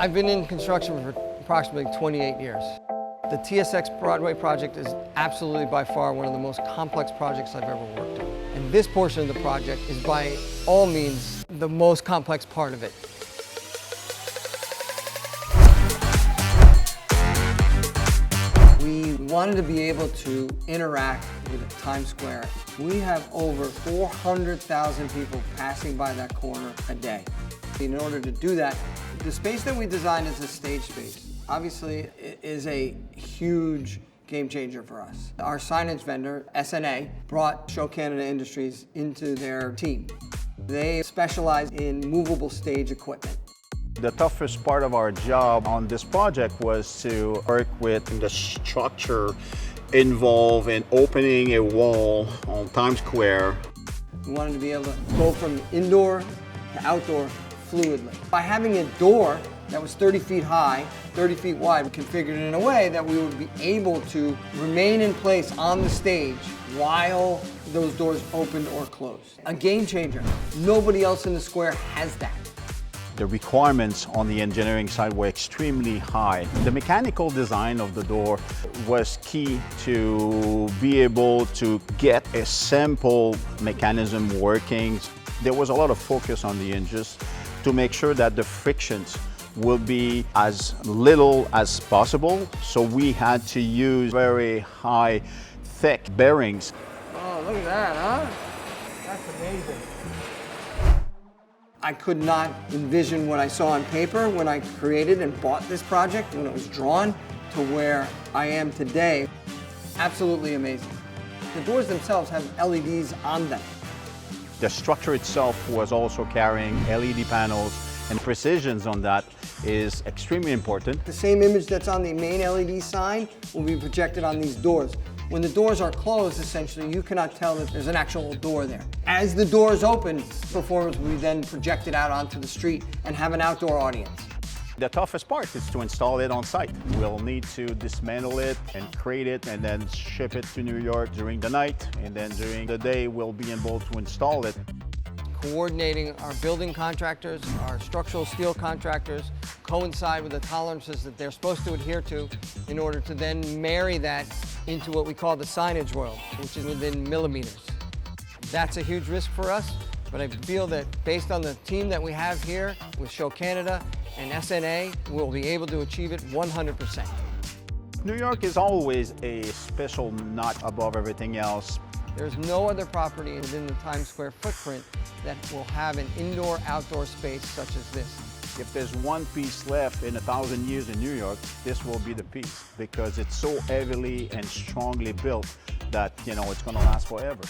I've been in construction for approximately 28 years. The TSX Broadway project is absolutely by far one of the most complex projects I've ever worked on. And this portion of the project is by all means the most complex part of it. We wanted to be able to interact with Times Square. We have over 400,000 people passing by that corner a day. In order to do that, the space that we designed is a stage space. Obviously, it is a huge game changer for us. Our signage vendor, SNA, brought Show Canada Industries into their team. They specialize in movable stage equipment. The toughest part of our job on this project was to work with the structure involved in opening a wall on Times Square. We wanted to be able to go from indoor to outdoor fluidly. By having a door that was 30 feet high, 30 feet wide, configured in a way that we would be able to remain in place on the stage while those doors opened or closed. A game changer. Nobody else in the square has that. The requirements on the engineering side were extremely high. The mechanical design of the door was key to be able to get a simple mechanism working. There was a lot of focus on the hinges to make sure that the frictions will be as little as possible. So we had to use very high, thick bearings. Oh, look at that, huh? That's amazing. I could not envision what I saw on paper when I created and bought this project, when it was drawn, to where I am today. Absolutely amazing. The doors themselves have LEDs on them. The structure itself was also carrying LED panels, and precisions on that is extremely important. The same image that's on the main LED sign will be projected on these doors. When the doors are closed, essentially, you cannot tell that there's an actual door there. As the doors open, performers will be then projected out onto the street and have an outdoor audience. The toughest part is to install it on site. We'll need to dismantle it and crate it and then ship it to New York during the night, and then during the day we'll be able to install it. Coordinating our building contractors, our structural steel contractors, coincide with the tolerances that they're supposed to adhere to in order to then marry that into what we call the signage world, which is within millimeters. That's a huge risk for us, but I feel that based on the team that we have here with Show Canada and SNA, we'll be able to achieve it 100%. New York is always a special notch above everything else. There's no other property within the Times Square footprint that will have an indoor-outdoor space such as this. If there's one piece left in 1,000 years in New York, this will be the piece, because it's so heavily and strongly built that, it's going to last forever.